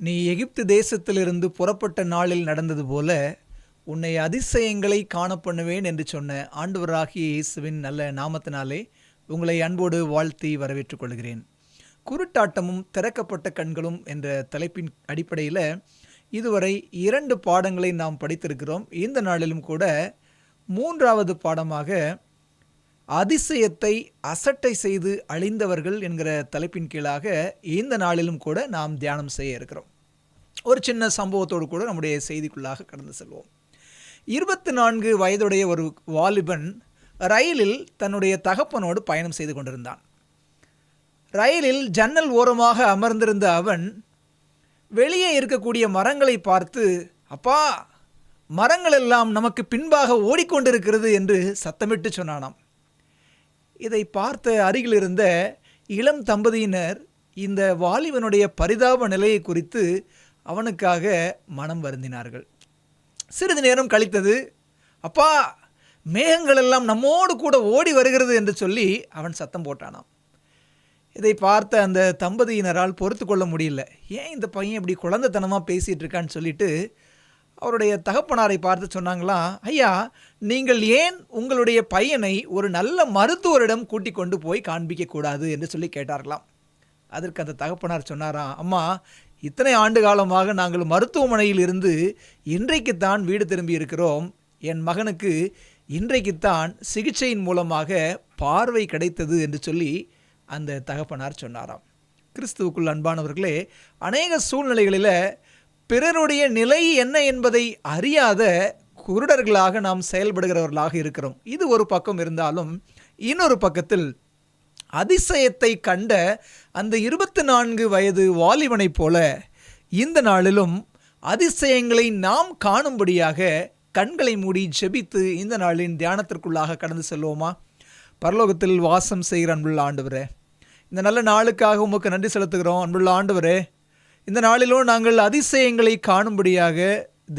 நீ எகிப்து தேசத்திலிருந்து புறப்பட்ட நாளில் நடந்தது போல உன்னை அதிசயங்களை காணப்பண்ணுவேன் என்று சொன்ன ஆண்டவராகிய இயேசுவின் நல்ல நாமத்தினாலே உங்களை அன்போடு வாழ்த்தி வரவேற்றுக் கொள்கிறேன். குருட்டாட்டமும் திறக்கப்பட்ட கண்களும் என்ற தலைப்பின் அடிப்படையில் இதுவரை 2 பாடங்களை நாம் படித்திருக்கிறோம். இந்த நாளிலும் கூட 3வது பாடமாக அதிசயத்தை அசட்டை செய்து அழிந்தவர்கள் என்கிற தலைப்பின் கீழாக இந்த நாளிலும் கூட நாம் தியானம் செய்ய இருக்கிறோம். ஒரு சின்ன சம்பவத்தோடு கூட நம்முடைய செய்திக்குள்ளாக கடந்து செல்வோம். 24 வயதுடைய ஒரு வாலிபன் ரயிலில் தன்னுடைய தகப்பனோடு பயணம் செய்து கொண்டிருந்தான். ரயிலில் ஜன்னல் ஓரமாக அமர்ந்திருந்த அவன் வெளியே இருக்கக்கூடிய மரங்களை பார்த்து, அப்பா, மரங்கள் எல்லாம் நமக்கு பின்பாக ஓடிக்கொண்டிருக்கிறது என்று சத்தமிட்டு சொன்னானாம். இதை பார்த்த அருகில் இருந்த இளம் தம்பதியினர் இந்த வாலிபனுடைய பரிதாப நிலையை குறித்து அவனுக்காக மனம் வருந்தினார்கள். சிறிது நேரம் கழித்தது, அப்பா, மேகங்கள் எல்லாம் நம்மோடு கூட ஓடி வருகிறது என்று சொல்லி அவன் சத்தம் போட்டானாம். இதை பார்த்த அந்த தம்பதியினரால் பொறுத்து கொள்ள முடியல. ஏன் இந்த பையன் இப்படி குழந்தைத்தனமாக பேசிகிட்டு இருக்கான்னு சொல்லிட்டு அவருடைய தகப்பனாரை பார்த்து சொன்னாங்களாம், ஐயா, நீங்கள் ஏன் உங்களுடைய பையனை ஒரு நல்ல மருத்துவரிடம் கூட்டிக் கொண்டு போய் காண்பிக்கக்கூடாது என்று சொல்லி கேட்டார்களாம். அதற்கு அந்த தகப்பனார் சொன்னாராம், அம்மா, இத்தனை ஆண்டு காலமாக நாங்கள் மருத்துவமனையில் இருந்து இன்றைக்குத்தான் வீடு திரும்பி இருக்கிறோம். என் மகனுக்கு இன்றைக்குத்தான் சிகிச்சையின் மூலமாக பார்வை கிடைத்தது என்று சொல்லி அந்த தகப்பனார் சொன்னாராம். கிறிஸ்துவுக்குள் அன்பானவர்களே, அநேக சூழ்நிலைகளில் பிறருடைய நிலை என்ன என்பதை அறியாத குருடர்களாக நாம் செயல்படுகிறவர்களாக இருக்கிறோம். இது ஒரு பக்கம் இருந்தாலும் இன்னொரு பக்கத்தில் அதிசயத்தை கண்ட அந்த 24 வயது வாலிபனைப் போல இந்த நாளிலும் அதிசயங்களை நாம் காணும்படியாக கண்களை மூடி ஜெபித்து இந்த நாளின் தியானத்திற்குள்ளாக கடந்து செல்வோமா? பரலோகத்தில் வாசம் செய்கிற அன்புள்ள ஆண்டவரே, இந்த நல்ல நாளுக்காக உமக்கு நன்றி செலுத்துகிறோம். அன்புள்ள ஆண்டவரே, இந்த நாளிலும் நாங்கள் அதிசயங்களை காணும்படியாக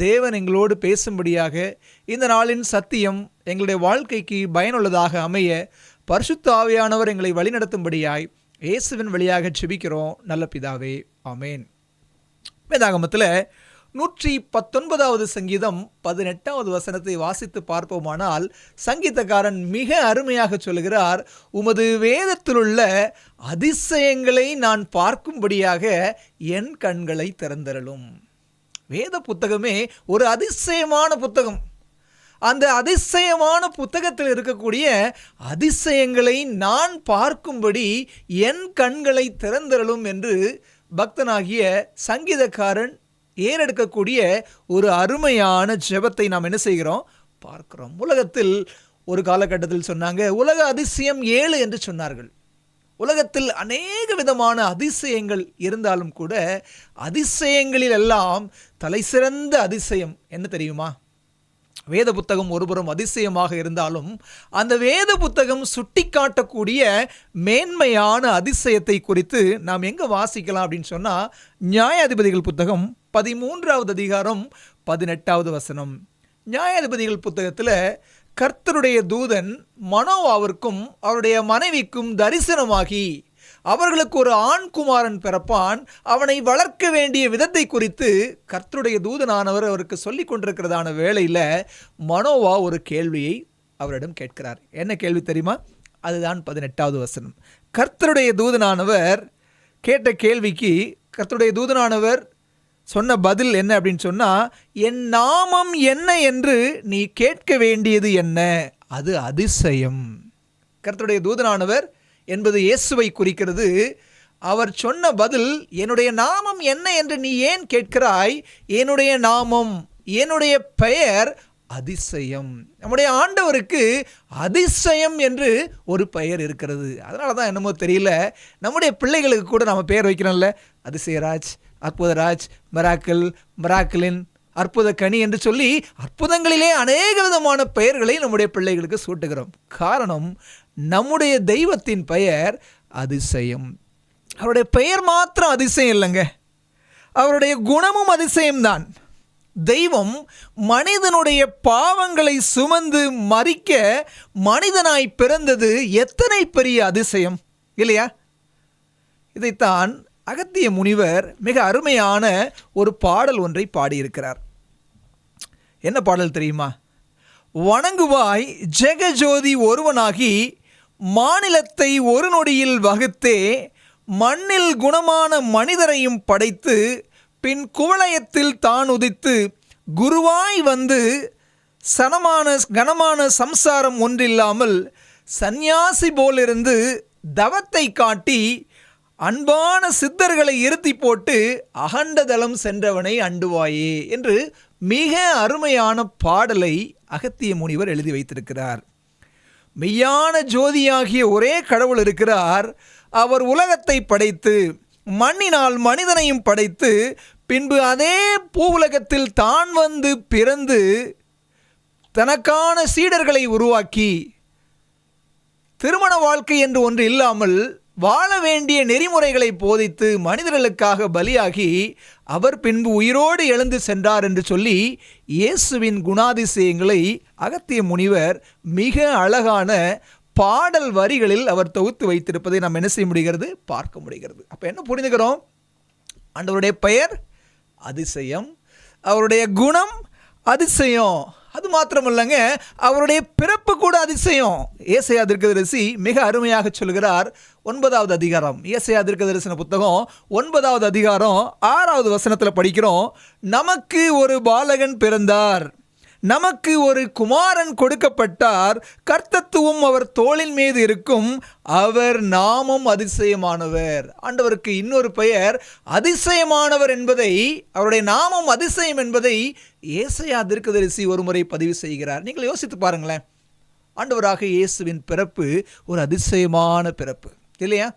தேவன் எங்களோடு பேசும்படியாக இந்த நாளின் சத்தியம் எங்களுடைய வாழ்க்கைக்கு பயனுள்ளதாக அமைய பரிசுத்த ஆவியானவர் எங்களை வழிநடத்தும்படியாய் இயேசுவின் வழியாக ஜெபிக்கிறோம் நல்ல பிதாவே, ஆமேன். வேதாகமத்தில் 119வது சங்கீதம் 18வது வசனத்தை வாசித்து பார்ப்போமானால் சங்கீதக்காரன் மிக அருமையாக சொல்கிறார், உமது வேதத்திலுள்ள அதிசயங்களை நான் பார்க்கும்படியாக என் கண்களை திறந்தருளும். வேத புத்தகமே ஒரு அதிசயமான புத்தகம். அந்த அதிசயமான புத்தகத்தில் இருக்கக்கூடிய அதிசயங்களை நான் பார்க்கும்படி என் கண்களை திறந்தருளும் என்று பக்தனாகிய சங்கீதக்காரன் ஏறெடுக்கக்கூடிய ஒரு அருமையான ஜெபத்தை நாம் என்ன செய்கிறோம், பார்க்கிறோம். உலகத்தில் ஒரு காலகட்டத்தில் சொன்னாங்க, உலக அதிசயம் 7 என்று சொன்னார்கள். உலகத்தில் அநேக விதமான அதிசயங்கள் இருந்தாலும் கூட அதிசயங்களில் எல்லாம் தலை சிறந்த அதிசயம் என்ன தெரியுமா? வேத புத்தகம் ஒருபுறம் அதிசயமாக இருந்தாலும் அந்த வேத புத்தகம் சுட்டி காட்டக்கூடிய மேன்மையான அதிசயத்தை குறித்து நாம் எங்கே வாசிக்கலாம் அப்படின்னு சொன்னால், நியாயாதிபதிகள் புத்தகம் 13வது அதிகாரம் 18வது வசனம். நியாயாதிபதிகள் புத்தகத்தில் கர்த்தருடைய தூதன் மனோவாவிற்கும் அவருடைய மனைவிக்கும் தரிசனமாகி அவர்களுக்கு ஒரு ஆண் குமாரன் பிறப்பான், அவனை வளர்க்க வேண்டிய விதத்தை குறித்து கர்த்தருடைய தூதனானவர் அவருக்கு சொல்லி கொண்டிருக்கிறதான வேளையில் மனோவா ஒரு கேள்வியை அவரிடம் கேட்கிறார். என்ன கேள்வி தெரியுமா? அதுதான் 18வது வசனம். கர்த்தருடைய தூதனானவர் கேட்ட கேள்விக்கு கர்த்தருடைய தூதனானவர் சொன்ன பதில் என்ன அப்படின்னு சொன்னால், என் நாமம் என்ன என்று நீ கேட்க வேண்டியது என்ன? அது அதிசயம். கர்த்தருடைய தூதனானவர் என்பது இயேசுவை குறிக்கிறது. அவர் சொன்ன பதில், என்னுடைய நாமம் என்ன என்று நீ ஏன் கேட்கிறாய்? என்னுடைய நாமம், என்னுடைய பெயர் அதிசயம். நம்முடைய ஆண்டவருக்கு அதிசயம் என்று ஒரு பெயர் இருக்கிறது. அதனால தான் என்னமோ தெரியல, நம்முடைய பிள்ளைகளுக்கு கூட நம்ம பெயர் வைக்கிறோம்ல, அதிசயராஜ், அற்புதராஜ், மிராக்கிளின், அற்புத கனி என்று சொல்லி அற்புதங்களிலே அநேக விதமான பெயர்களை நம்முடைய பிள்ளைகளுக்கு சூட்டுகிறோம். காரணம், நம்முடைய தெய்வத்தின் பெயர் அதிசயம். அவருடைய பெயர் மாத்திரம் அதிசயம் இல்லைங்க, அவருடைய குணமும் அதிசயம்தான். தெய்வம் மனிதனுடைய பாவங்களை சுமந்து மரிக்க மனிதனாய் பிறந்தது எத்தனை பெரிய அதிசயம் இல்லையா? இதைத்தான் அகத்திய முனிவர் மிக அருமையான ஒரு பாடல் ஒன்றை பாடியிருக்கிறார். என்ன பாடல் தெரியுமா? வணங்குவாய் ஜெகஜோதி ஒருவனாகி மாநிலத்தை ஒரு நொடியில் வகுத்தே மண்ணில் குணமான மனிதரையும் படைத்து பின் குவளையத்தில் தான் உதித்து குருவாய் வந்து கனமான சம்சாரம் ஒன்றில்லாமல் சந்நியாசி போலிருந்து தவத்தை காட்டி அன்பான சித்தர்களை இருத்தி போட்டு அகண்டதலம் சென்றவனை அண்டுவாயே என்று மிக அருமையான பாடலை அகத்திய முனிவர் எழுதி வைத்திருக்கிறார். மெய்யான ஜோதியாகிய ஒரே கடவுள் இருக்கிறார். அவர் உலகத்தை படைத்து மண்ணினால் மனிதனையும் படைத்து பின்பு அதே பூவுலகத்தில் தான் வந்து பிறந்து தனக்கான சீடர்களை உருவாக்கி திருமண வாழ்க்கை என்று ஒன்று இல்லாமல் வாழ வேண்டிய நெறிமுறைகளை போதித்து மனிதர்களுக்காக பலியாகி அவர் பின்பு உயிரோடு எழுந்து சென்றார் என்று சொல்லி இயேசுவின் குணாதிசயங்களை அகத்திய முனிவர் மிக அழகான பாடல் வரிகளில் அவர் தொகுத்து வைத்திருப்பதை நாம் என்ன செய்ய முடிகிறது? பார்க்க முடிகிறது. அப்போ என்ன புரிந்துக்கிறோம்? ஆண்டவருடைய பெயர் அதிசயம், அவருடைய குணம் அதிசயம். அது மாத்திரமல்லங்க, அவருடைய பிறப்பு கூட அதிசயம். ஏசாயா தீர்க்கதரிசி மிக அருமையாக சொல்கிறார். 9வது அதிகாரம், ஏசாயா தீர்க்கதரிசன புத்தகம் 9வது அதிகாரம் 6வது வசனத்தில் படிக்கிறோம். நமக்கு ஒரு பாலகன் பிறந்தார், நமக்கு ஒரு குமாரன் கொடுக்கப்பட்டார், கர்த்தத்துவம் அவர் தோளின் மீது இருக்கும், அவர் நாமம் அதிசயமானவர். ஆண்டவருக்கு இன்னொரு பெயர் அதிசயமானவர் என்பதை, அவருடைய நாமம் அதிசயம் என்பதை ஏசாயா தீர்க்கதரிசி ஒரு முறை பதிவு செய்கிறார். நீங்கள் யோசித்து பாருங்களேன். ஆண்டவராக இயேசுவின் பிறப்பு ஒரு அதிசயமான பிறப்பு இல்லையா?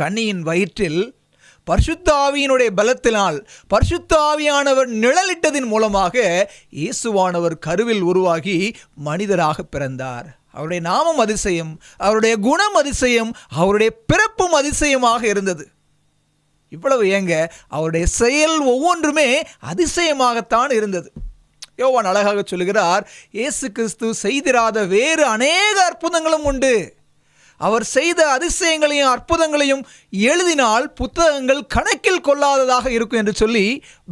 கன்னியின் வயிற்றில் பரிசுத்த ஆவியினுடைய பலத்தினால் பரிசுத்த ஆவியானவர் நிழலிட்டதின் மூலமாக இயேசுவானவர் கருவில் உருவாகி மனிதராக பிறந்தார். அவருடைய நாமம் அதிசயம், அவருடைய குணம் அதிசயம், அவருடைய பிறப்பும் அதிசயமாக இருந்தது. இவ்வளவு ஏங்க, அவருடைய செயல் ஒவ்வொன்றுமே அதிசயமாகத்தான் இருந்தது. யோவான் அழகாக சொல்லுகிறார், இயேசு கிறிஸ்து செய்திராத வேறு அநேக அற்புதங்களும் உண்டு. அவர் செய்த அதிசயங்களையும் அற்புதங்களையும் எழுதினால் புத்தகங்கள் கணக்கில் கொள்ளாததாக இருக்கும் என்று சொல்லி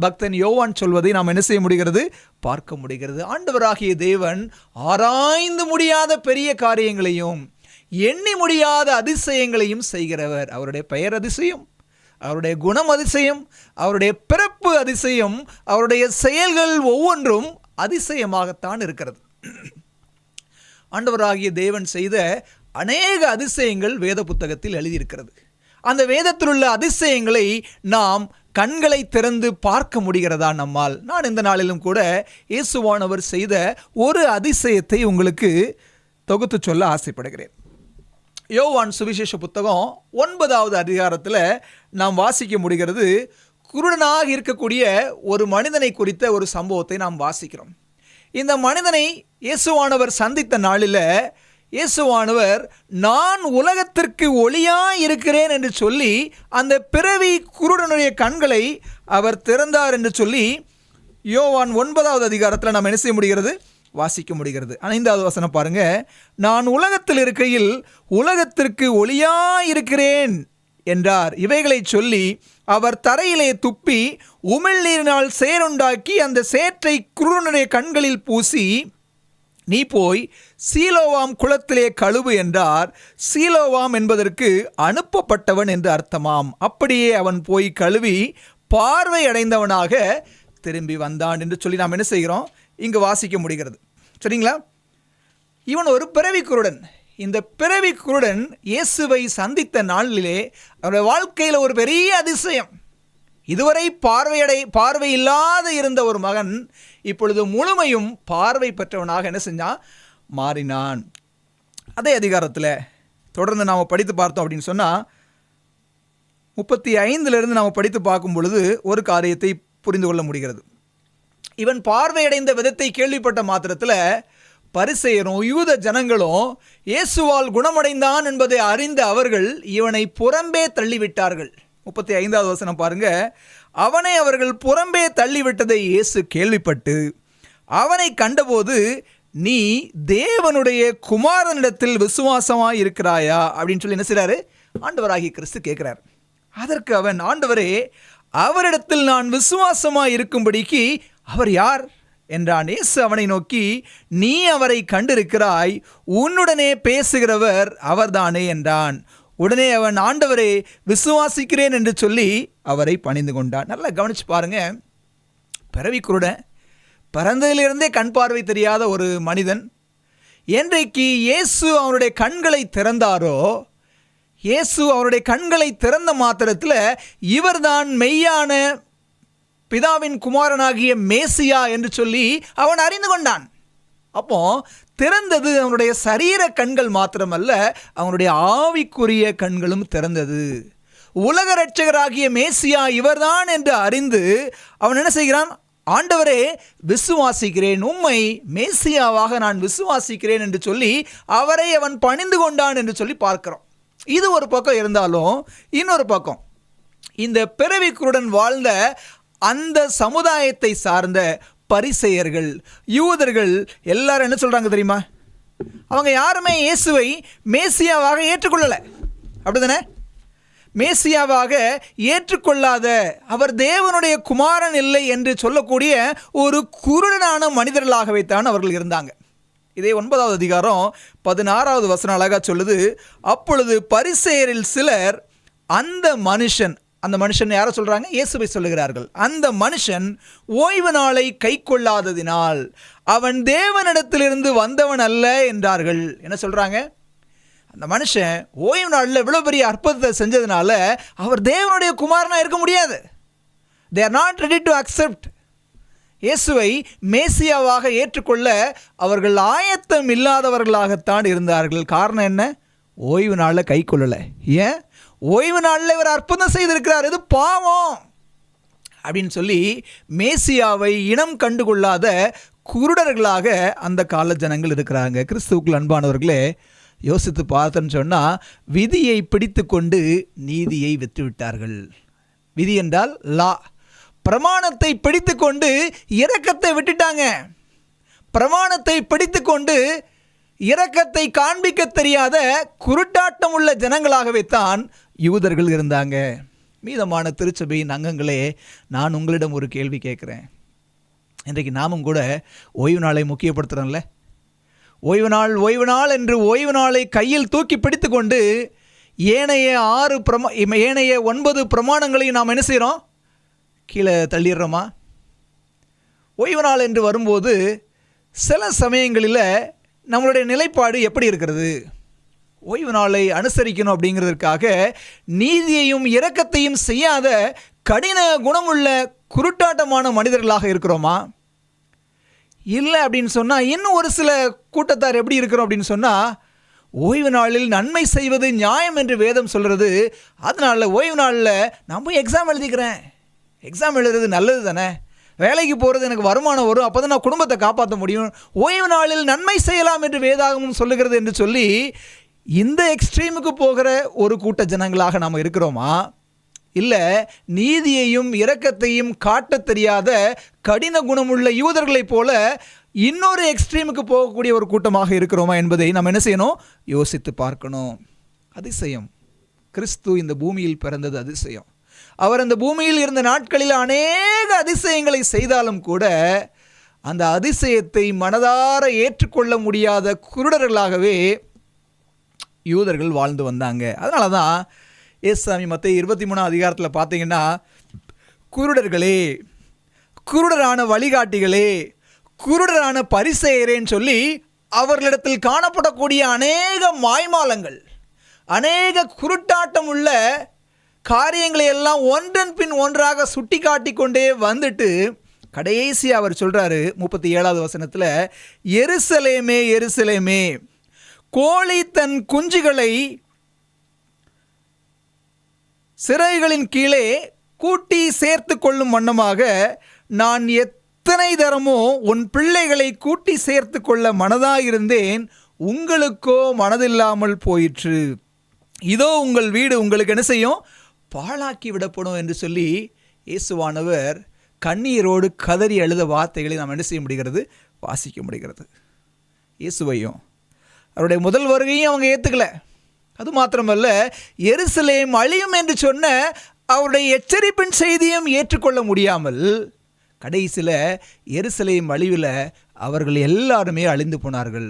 பக்தன் யோவான் சொல்வதை நாம் என்ன செய்ய முடிகிறது? பார்க்க முடிகிறது. ஆண்டவராகிய தேவன் ஆராய்ந்து முடியாத பெரிய காரியங்களையும் எண்ணி முடியாத அதிசயங்களையும் செய்கிறவர். அவருடைய பெயர் அதிசயம், அவருடைய குணம் அதிசயம், அவருடைய பிறப்பு அதிசயம், அவருடைய செயல்கள் ஒவ்வொன்றும் அதிசயமாகத்தான் இருக்கிறது. ஆண்டவராகிய தேவன் செய்த அநேக அதிசயங்கள் வேத புத்தகத்தில் எழுதியிருக்கிறது. அந்த வேதத்தில் உள்ள அதிசயங்களை நாம் கண்களை திறந்து பார்க்க முடிகிறதா நம்மால்? நான் இந்த நாளிலும் கூட இயேசுவானவர் செய்த ஒரு அதிசயத்தை உங்களுக்கு தொகுத்து சொல்ல ஆசைப்படுகிறேன். யோவான் சுவிசேஷ புத்தகம் 9வது அதிகாரத்தில் நாம் வாசிக்க முடிகிறது. குருடனாக இருக்கக்கூடிய ஒரு மனிதனை குறித்த ஒரு சம்பவத்தை நாம் வாசிக்கிறோம். இந்த மனிதனை இயேசுவானவர் சந்தித்த நாளில் இயேசுவானவர் நான் உலகத்திற்கு ஒளியாய் இருக்கிறேன் என்று சொல்லி அந்த பிறவி குருடனுடைய கண்களை அவர் திறந்தார் என்று சொல்லி யோவான் 9வது அதிகாரத்தில் நாம் என்ன செய்ய முடிகிறது? வாசிக்க முடிகிறது. 5வது வசனம் பாருங்க. நான் உலகத்தில் இருக்கையில் உலகத்திற்கு ஒளியாய் இருக்கிறேன் என்றார். இவைகளை சொல்லி அவர் தரையிலே துப்பி உமிழ்நீரினால் சேறுண்டாக்கி அந்த சேற்றை குருடனுடைய கண்களில் பூசி நீ போய் சீலோவாம் குளத்திலே கழுவு என்றார். சீலோவாம் என்பதற்கு அனுப்பப்பட்டவன் என்று அர்த்தமாம். அப்படியே அவன் போய் கழுவி பார்வை அடைந்தவனாக திரும்பி வந்தான் என்று சொல்லி நாம் என்ன செய்கிறோம்? இங்கு வாசிக்க முடிகிறது. சரிங்களா? இவன் ஒரு பிறவி குருடன். இந்த பிறவி குருடன் இயேசுவை சந்தித்த நாளிலே அவருடைய வாழ்க்கையில் ஒரு பெரிய அதிசயம். இதுவரை பார்வை இல்லாத இருந்த ஒரு மகன் இப்பொழுது முழுமையும் பார்வை பெற்றவனாக என்ன செஞ்சான்? மாறினான். அதே அதிகாரத்தில் தொடர்ந்து நாம் படித்து பார்த்தோம் அப்படின்னு சொன்னால் 35 நாம் படித்து பார்க்கும் பொழுது ஒரு காரியத்தை புரிந்து கொள்ள முடிகிறது. இவன் பார்வையடைந்த விதத்தை கேள்விப்பட்ட மாத்திரத்தில் பரிசேயரும் யூத ஜனங்களும் இயேசுவால் குணமடைந்தான் என்பதை அறிந்த அவர்கள் இவனை புறம்பே தள்ளிவிட்டார்கள். 35வது வசனம் பாருங்க. அவனை அவர்கள் புறம்பே தள்ளிவிட்டதை இயேசு கேள்விப்பட்டு அவனை கண்டபோது நீ தேவனுடைய குமாரனிடத்தில் விசுவாசமாய் இருக்கிறாயா அப்படின்னு சொல்லி என்ன செய்றாரு? ஆண்டவராகிய கிறிஸ்து கேட்கிறார். அதற்கு அவன், ஆண்டவரே, அவரிடத்தில் நான் விசுவாசமாய் இருக்கும்படிக்கு அவர் யார் என்றான். இயேசு அவனை நோக்கி, நீ அவரை கண்டிருக்கிறாய், உன்னுடனே பேசுகிறவர் அவர்தானே என்றான். உடனே அவன், ஆண்டவரே, விசுவாசிக்கிறேன் என்று சொல்லி அவரை பணிந்து கொண்டான். நல்லா கவனிச்சு பாருங்க. பிறவி குருடன், பிறந்ததிலிருந்தே கண் பார்வை தெரியாத ஒரு மனிதன், என்றைக்கு இயேசு அவனுடைய கண்களை திறந்தாரோ, இயேசு அவருடைய கண்களை திறந்த மாத்திரத்தில் இவர்தான் மெய்யான பிதாவின் குமாரனாகிய மேசியா என்று சொல்லி அவன் அறிந்து கொண்டான். அப்போ திறந்தது அவனுடைய சரீர கண்கள் மாத்திரமல்ல, அவனுடைய ஆவிக்குரிய கண்களும் திறந்தது. உலக இரட்சகராகிய மேசியா இவர்தான் என்று அறிந்து அவன் என்ன செய்கிறான்? ஆண்டவரே, விசுவாசிக்கிறேன், உம்மை மேசியாவாக நான் விசுவாசிக்கிறேன் என்று சொல்லி அவரை அவன் பணிந்து கொண்டான் என்று சொல்லி பார்க்கிறோம். இது ஒரு பக்கம் இருந்தாலும், இன்னொரு பக்கம் இந்த பிறவி குருடன் வாழ்ந்த அந்த சமுதாயத்தை சார்ந்த பரிசேயர்கள், யூதர்கள் எல்லாரும் என்ன சொல்றாங்க தெரியுமா? அவங்க யாருமே இயேசுவை மேசியாவாக ஏற்றுக்கொள்ளலை. அப்படிதானே? மேசியாவாக ஏற்றுக்கொள்ளாத, அவர் தேவனுடைய குமாரன் இல்லை என்று சொல்லக்கூடிய ஒரு குருடனான மனிதர்களாகவே தான் அவர்கள் இருந்தாங்க. இதே 9வது அதிகாரம் 16வது வசனம் அழகா சொல்லுது. அப்பொழுது பரிசேயரில் சிலர் அந்த மனுஷன் யாரை சொல்றாங்க? இயேசுவை சொல்லுகிறார்கள். அந்த மனுஷன் ஓய்வு நாளை கை கொள்ளாததினால் அவன் தேவனிடத்திலிருந்து வந்தவன் அல்ல என்றார்கள். என்ன சொல்றாங்க? அந்த மனுஷன் ஓய்வு நாளில் இவ்வளவு பெரிய அற்புதத்தை செஞ்சதுனால அவர் தேவனுடைய குமாரனா இருக்க முடியாது. they are not ready to accept. இயேசுவை மேசியாவாக ஏற்றுக்கொள்ள அவர்கள் ஆயத்தம் இல்லாதவர்களாகத்தான் இருந்தார்கள். காரணம் என்ன? ஓய்வு நாளில் கை கொள்ளலை. ஏன்? ஓய்வு நாளில் இவர் அற்புதம் செய்திருக்கிறார், இது பாவம் அப்படின்னு சொல்லி மேசியாவை இனம் கண்டுகொள்ளாத குருடர்களாக அந்த கால ஜனங்கள் இருக்கிறாங்க. கிறிஸ்துவுக்குள் அன்பானவர்களே, யோசித்து பார்த்தேன்னு சொன்னால், விதியை பிடித்து கொண்டு நீதியை விட்டுவிட்டார்கள். விதி என்றால் லா. பிரமாணத்தை பிடித்து கொண்டு இரக்கத்தை விட்டுட்டாங்க. பிரமாணத்தை பிடித்து கொண்டு இரக்கத்தை காண்பிக்க தெரியாத குருட்டாட்டம் உள்ள ஜனங்களாகவே தான் யூதர்கள் இருந்தாங்க. மீதமான திருச்சபையின் அங்கங்களே, நான் உங்களிடம் ஒரு கேள்வி கேட்குறேன். இன்றைக்கு நாமும் கூட ஓய்வு நாளை முக்கியப்படுத்துகிறோம்ல. ஓய்வு நாள் என்று ஓய்வு நாளை கையில் தூக்கி பிடித்து கொண்டு ஏனைய 9 பிரமாணங்களையும் நாம் என்ன செய்கிறோம்? கீழே தள்ளிடுறோமா? ஓய்வு நாள் என்று வரும்போது சில சமயங்களில் நம்மளுடைய நிலைப்பாடு எப்படி இருக்கிறது? ஓய்வு நாளை அனுசரிக்கணும் அப்படிங்கிறதுக்காக நீதியையும் இரக்கத்தையும் செய்யாத கடின குணமுள்ள குருட்டாட்டமான மனிதர்களாக இருக்கிறோமா? இல்லை அப்படின்னு சொன்னால், இன்னும் ஒரு சில கூட்டத்தார் எப்படி இருக்கிறோம் அப்படின்னு சொன்னால், ஓய்வு நாளில் நன்மை செய்வது நியாயம் என்று வேதம் சொல்கிறது. அதனால் ஓய்வு நாளில் நான் போய் எக்ஸாம் எழுதிக்கிறேன். எக்ஸாம் எழுதுறது நல்லது தானே, வேலைக்கு போகிறது எனக்கு வருமானம் வரும், அப்போ தான் நான் குடும்பத்தை காப்பாற்ற முடியும், ஓய்வு நாளில் நன்மை செய்யலாம் என்று வேதாகமும் சொல்லுகிறது என்று சொல்லி இந்த எக்ஸ்ட்ரீமுக்கு போகிற ஒரு கூட்ட ஜனங்களாக நாம் இருக்கிறோமா? இல்லை நீதியையும் இரக்கத்தையும் காட்ட தெரியாத கடின குணமுள்ள யூதர்களைப் போல இன்னொரு எக்ஸ்ட்ரீமுக்கு போகக்கூடிய ஒரு கூட்டமாக இருக்கிறோமா என்பதை நாம் என்ன செய்யணும்? யோசித்து பார்க்கணும். அதிசயம், கிறிஸ்து இந்த பூமியில் பிறந்தது அதிசயம். அவர் அந்த பூமியில் இருந்த நாட்களில் அநேக அதிசயங்களை செய்தாலும் கூட அந்த அதிசயத்தை மனதார ஏற்றுக்கொள்ள முடியாத குருடர்களாகவே யூதர்கள் வாழ்ந்து வந்தாங்க. அதனால தான் ஏசாமி மத்தேயு 23 அதிகாரத்தில் பார்த்தீங்கன்னா, குருடர்களே, குருடரான வழிகாட்டிகளே, குருடரான பரிசேயரேன்னு சொல்லி அவர்களிடத்தில் காணப்படக்கூடிய அநேக மாய்மாலங்கள், அநேக குருட்டாட்டம் உள்ள காரியங்களை எல்லாம் ஒன்றன் பின் ஒன்றாக சுட்டி காட்டி கொண்டே வந்துட்டு கடைசி அவர் சொல்கிறாரு 37வது வசனத்தில், எருசலேமே எருசலேமே, கோழி தன் குஞ்சுகளை சிறைகளின் கீழே கூட்டி சேர்த்து கொள்ளும் வண்ணமாக நான் எத்தனை தரமோ உன் பிள்ளைகளை கூட்டி சேர்த்து கொள்ள மனதாயிருந்தேன், உங்களுக்கோ மனதில்லாமல் போயிற்று. இதோ உங்கள் வீடு உங்களுக்கு என்ன செய்யும்? பாழாக்கி விடப்படும் என்று சொல்லி இயேசுவானவர் கண்ணீரோடு கதறி அழுத வார்த்தைகளை நாம் என்ன செய்ய முடிகிறது? வாசிக்க முடிகிறது. இயேசுவையும் அவருடைய முதல் வருகையும் அவங்க ஏற்றுக்கல, அது மாத்திரமல்ல, எருசலேம் அழியும் என்று சொன்ன அவருடைய எச்சரிப்பின் செய்தியும் ஏற்றுக்கொள்ள முடியாமல் கடைசியில் எருசலேம் அழிவில் அவர்கள் எல்லாருமே அழிந்து போனார்கள்.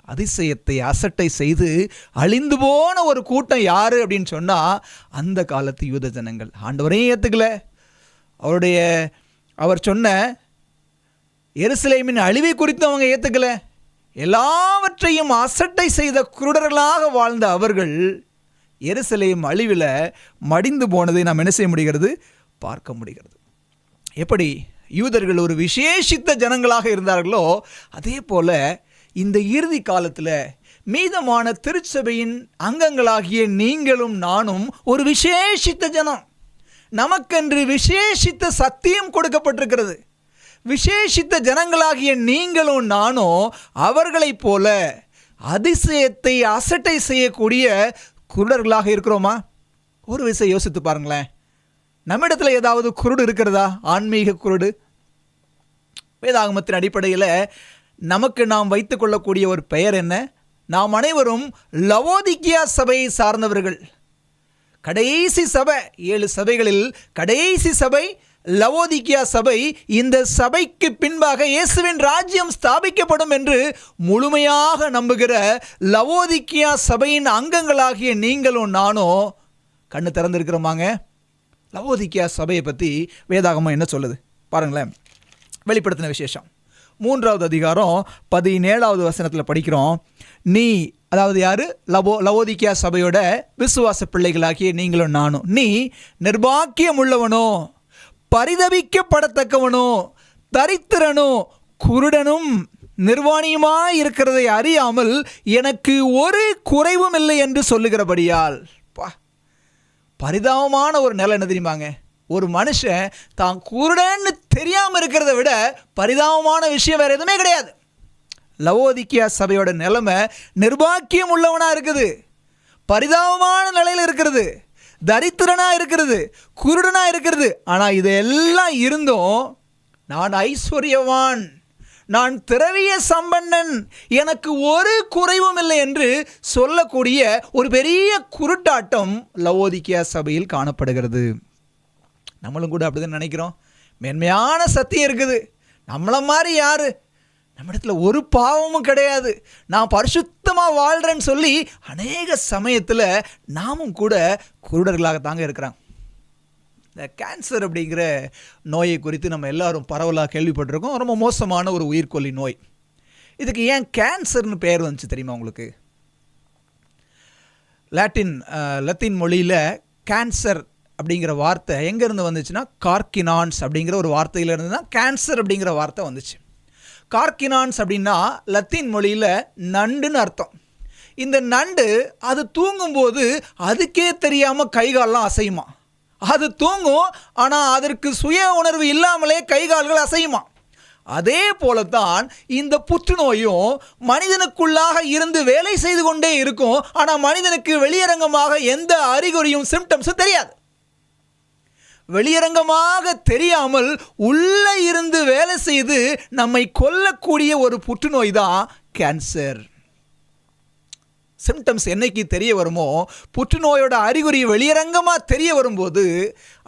அதிசயத்தை அசட்டை செய்து அழிந்து போன ஒரு கூட்டம் யார் அப்படின்னு சொன்னால் அந்த காலத்து யூத ஜனங்கள். ஆண்டவரையும் ஏற்றுக்கல, அவர் சொன்ன எருசலேமின் அழிவை குறித்து அவங்க ஏற்றுக்கல. எல்லாவற்றையும் அசட்டை செய்த குருடர்களாக வாழ்ந்த அவர்கள் எருசலேம் அழிவில் மடிந்து போனதை நாம் என்ன செய்ய முடிகிறது? பார்க்க முடிகிறது. எப்படி யூதர்கள் ஒரு விசேஷித்த ஜனங்களாக இருந்தார்களோ அதே போல இந்த இறுதி காலத்தில் மீதமான திருச்சபையின் அங்கங்களாகிய நீங்களும் நானும் ஒரு விசேஷித்த ஜனம். நமக்கென்று விசேஷித்த சத்தியம் கொடுக்கப்பட்டிருக்கிறது. விசேஷித்த ஜனங்களாகிய நீங்களும் நானும் அவர்களைப் போல அதிசயத்தை அசட்டை செய்யக்கூடிய குருடர்களாக இருக்கிறோமா? ஒரு விஷயம் யோசித்து பாருங்களேன். நம்மிடத்தில் ஏதாவது குருடு இருக்கிறதா? ஆன்மீக குருடு. வேதாகமத்தின் அடிப்படையில் நமக்கு நாம் வைத்துக் கொள்ளக்கூடிய ஒரு பெயர் என்ன? நாம் அனைவரும் லவோதிக்கியா சபையை சார்ந்தவர்கள். கடைசி சபை, 7 சபைகளில் கடைசி சபை லவோதிக்கியா சபை. இந்த சபைக்கு பின்பாக இயேசுவின் ராஜ்யம் ஸ்தாபிக்கப்படும் என்று முழுமையாக நம்புகிற லவோதிக்கியா சபையின் அங்கங்களாகிய நீங்களும் நானும் கண்ணு திறந்திருக்கிறோமாங்க? லவோதிக்கியா சபையை பற்றி வேதாகமம் என்ன சொல்லுது பாருங்களேன். வெளிப்படுத்தின விசேஷம் 3வது அதிகாரம் 17வது வசனத்தில் படிக்கிறோம். நீ, அதாவது யாரு? லவோதிக்கியா சபையோட விசுவாச பிள்ளைகளாகிய நீங்களும் நானும், நீ நிர்பாக்கியம் உள்ளவனோ, பரிதபிக்கப்படத்தக்கவனோ, தரித்திரனோ, குருடனும் நிர்வாணியுமாய் இருக்கிறதை அறியாமல் எனக்கு ஒரு குறைவும் இல்லை என்று சொல்லுகிறபடியால். பரிதாபமான ஒரு நிலை என்ன தெரியுமாங்க? ஒரு மனுஷன் தான் குருடன்னு தெரியாமல் இருக்கிறத விட பரிதாபமான விஷயம் வேறு எதுவுமே கிடையாது. லவோதிக்கியா சபையோட நிலைமை நிர்பாக்கியம் உள்ளவனாக இருக்குது, பரிதாபமான நிலையில் இருக்கிறது, தரித்திரனாக இருக்கிறது, குருடனாக இருக்கிறது. ஆனால் இதெல்லாம் இருந்தும் நான் ஐஸ்வர்யவான், நான் திரவிய சம்பன்னன், எனக்கு ஒரு குறைவும் இல்லை என்று சொல்லக்கூடிய ஒரு பெரிய குருட்டாட்டம் லவோதிக்கியா சபையில் காணப்படுகிறது. நம்மளும் கூட அப்படி தான் நினைக்கிறோம். மேன்மையான சத்தியம் இருக்குது, நம்மளை மாதிரி யார், நம்மிடத்துல ஒரு பாவமும் கிடையாது, நான் பரிசுத்தமாக வாழ்கிறேன்னு சொல்லி அநேக சமயத்தில் நாமும் கூட குருடர்களாக தாங்க இருக்கிறாங்க. இந்த கேன்சர் அப்படிங்கிற நோயை குறித்து நம்ம எல்லாரும் பரவலாக கேள்விப்பட்டிருக்கோம். ரொம்ப மோசமான ஒரு உயிர்கொல்லி நோய். இதுக்கு ஏன் கேன்சர்னு பெயர் வந்துச்சு தெரியுமா உங்களுக்கு? லத்தீன் மொழியில் கேன்சர் அப்படிங்கிற வார்த்தை எங்கேருந்து வந்துச்சுன்னா கார்கினான்ஸ் அப்படிங்கிற ஒரு வார்த்தையிலேருந்து தான் கேன்சர் அப்படிங்கிற வார்த்தை வந்துச்சு. கார்கினான்ஸ் அப்படின்னா லத்தீன் மொழியில் நண்டுன்னு அர்த்தம். இந்த நண்டு அது தூங்கும்போது அதுக்கே தெரியாமல் கைகாலெலாம் அசையுமா. அது தூங்கும், ஆனால் அதற்கு சுய உணர்வு இல்லாமலே கைகால்கள் அசையுமா. அதே போலத்தான் இந்த புற்றுநோயும் மனிதனுக்குள்ளாக இருந்து வேலை செய்து கொண்டே இருக்கும். ஆனால் மனிதனுக்கு வெளியரங்கமாக எந்த அறிகுறியும் சிம்டம்ஸும் தெரியாது. வெளியரங்கமாக தெரியாமல் உள்ளே இருந்து வேலை செய்து நம்மை கொல்லக்கூடிய ஒரு புற்றுநோய் தான் கேன்சர். சிம்டம்ஸ் என்னைக்கு தெரிய வருமோ, புற்றுநோயோட அறிகுறி வெளியரங்கமாக தெரிய வரும்போது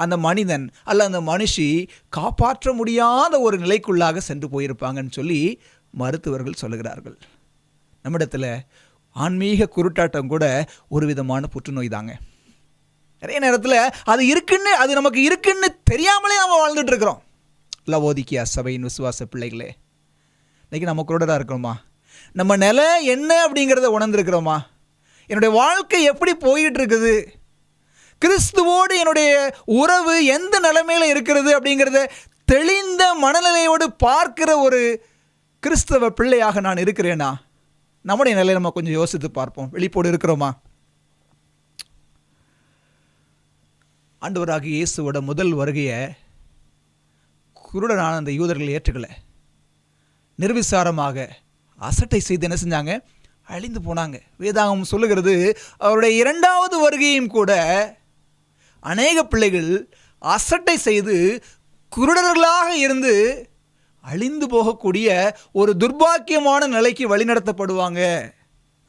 அந்த மனிதன் அல்ல அந்த மனுஷி காப்பாற்ற முடியாத ஒரு நிலைக்குள்ளாக சென்று போயிருப்பாங்கன்னு சொல்லி மருத்துவர்கள் சொல்லுகிறார்கள். நம்மிடத்தில் ஆன்மீக குருட்டாட்டம் கூட ஒரு விதமான புற்றுநோய் தாங்க. நிறைய நேரத்தில் அது இருக்குன்னு, அது நமக்கு இருக்குன்னு தெரியாமலே நம்ம வாழ்ந்துட்டு இருக்கிறோம். லவோதிக்கியா சபையின் விசுவாச பிள்ளைகளே, இன்றைக்கி நம்ம குருடராக இருக்கிறோமா? நம்ம நிலை என்ன அப்படிங்கிறத உணர்ந்துருக்கிறோமா? என்னுடைய வாழ்க்கை எப்படி போயிட்டு இருக்குது, கிறிஸ்துவோடு என்னுடைய உறவு எந்த நிலைமையில் இருக்கிறது அப்படிங்கிறத தெளிந்த மனநிலையோடு பார்க்கிற ஒரு கிறிஸ்தவ பிள்ளையாக நான் இருக்கிறேனா? நம்முடைய நிலையை நம்ம கொஞ்சம் யோசித்து பார்ப்போம். வெளிப்போடு இருக்கிறோமா? ஆண்டவராகிய இயேசுவோட முதல் வருகையை குருடனான அந்த யூதர்கள் ஏற்றுக்கலை. நிர்விசாரமாக அசட்டை செய்து என்ன செஞ்சாங்க? அழிந்து போனாங்க. வேதாகமம் சொல்லுகிறது, அவருடைய 2வது வருகையும் கூட அநேக பிள்ளைகள் அசட்டை செய்து குருடர்களாக இருந்து அழிந்து போகக்கூடிய ஒரு துர்பாக்கியமான நிலைக்கு வழிநடத்தப்படுவாங்க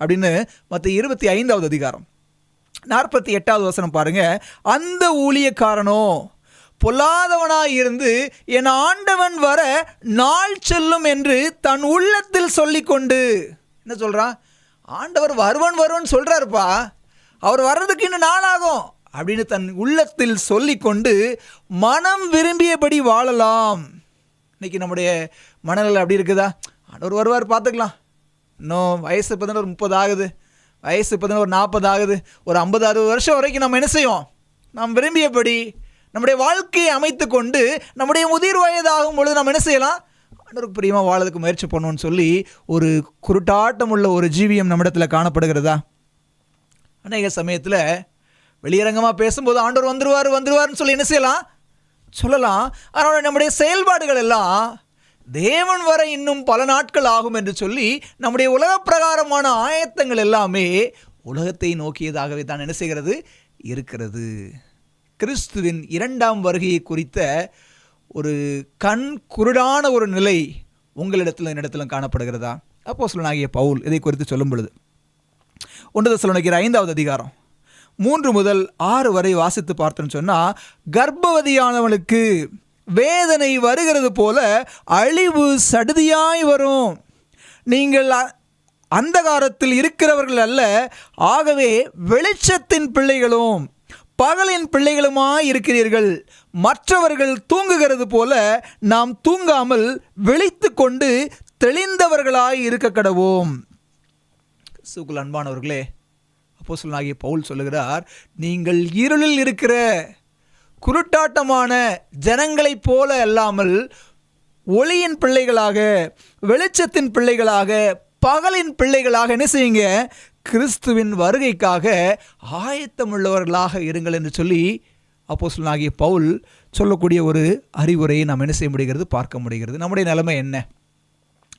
அப்படின்னு மத்திய 25வது அதிகாரம் 48வது வசனம் பாருங்க. அந்த ஊழியக்காரனோ பொல்லாதவனாய் இருந்து என் ஆண்டவன் வர நாள் செல்லும் என்று தன் உள்ளத்தில் சொல்லிக்கொண்டு, என்ன சொல்கிறான்? ஆண்டவர் வருவன் சொல்கிறாருப்பா, அவர் வர்றதுக்கு இன்னும் நாளாகும் அப்படின்னு தன் உள்ளத்தில் சொல்லிக்கொண்டு மனம் விரும்பியபடி வாழலாம். இன்றைக்கி நம்முடைய மனநிலை அப்படி இருக்குதா? ஆண்டவர் வருவார், பார்த்துக்கலாம், இன்னும் வயசு 30 ஆகுது, வயசு 40 ஆகுது, ஒரு 50-60 வருஷம் வரைக்கும் நம்ம என்ன செய்வோம்? நாம் விரும்பியபடி நம்முடைய வாழ்க்கையை அமைத்து கொண்டு நம்முடைய முதிர் வயதாகும் பொழுது நம்ம என்ன செய்யலாம்? ஆண்டவருக்கு பிரியமாக வாழறதுக்கு முயற்சி பண்ணுவோன்னு சொல்லி ஒரு குருட்டாட்டம் உள்ள ஒரு ஜீவியம் நம்மிடத்தில் காணப்படுகிறதா? அநேக சமயத்தில் வெளியரங்கமாக பேசும்போது ஆண்டவர் வந்துருவார்னு சொல்லி என்ன செய்யலாம்? சொல்லலாம். ஆனால் நம்முடைய செயல்பாடுகள் எல்லாம் தேவன் வர இன்னும் பல நாட்கள் ஆகும் என்று சொல்லி நம்முடைய உலக பிரகாரமான ஆயத்தங்கள் எல்லாமே உலகத்தை நோக்கியதாகவே தான் என்ன செய்கிறது? இருக்கிறது. கிறிஸ்துவின் 2ஆம் வருகையை குறித்த ஒரு கண் குருடான ஒரு நிலை உங்களிடத்தில் என்னிடத்திலும் காணப்படுகிறதா? அப்போஸ்தலனாகிய பவுல் இதை குறித்து சொல்லும் பொழுது 1 தெசலோனிக்கேயர் 5வது அதிகாரம் 3 முதல் 6 வரை வாசித்து பார்த்தோன்னு சொன்னால், கர்ப்பவதியானவளுக்கு வேதனை வருகிறது போல அழிவு சடுதியாய் வரும். நீங்கள் அந்தகாரத்தில் இருக்கிறவர்கள் அல்ல, ஆகவே வெளிச்சத்தின் பிள்ளைகளும் பகலின் பிள்ளைகளுமாய் இருக்கிறீர்கள். மற்றவர்கள் தூங்குகிறது போல நாம் தூங்காமல் விழித்து கொண்டு தெளிந்தவர்களாய் இருக்க கடவோம். கிறிஸ்துவுக்குள் அன்பானவர்களே, அப்போஸ்தலனாகிய பவுல் சொல்லுகிறார், நீங்கள் இருளில் இருக்கிற குருட்டாட்டமான ஜனங்களைப் போல அல்லாமல் ஒளியின் பிள்ளைகளாக, வெளிச்சத்தின் பிள்ளைகளாக, பகலின் பிள்ளைகளாக என்ன செய்யுங்க? கிறிஸ்துவின் வருகைக்காக ஆயத்தமுள்ளவர்களாக இருங்கள் என்று சொல்லி அப்போஸ்தலனாகிய பவுல் சொல்லக்கூடிய ஒரு அறிவுரையை நாம் என்ன செய்ய முடிகிறது? பார்க்க முடிகிறது. நம்முடைய நிலைமை என்ன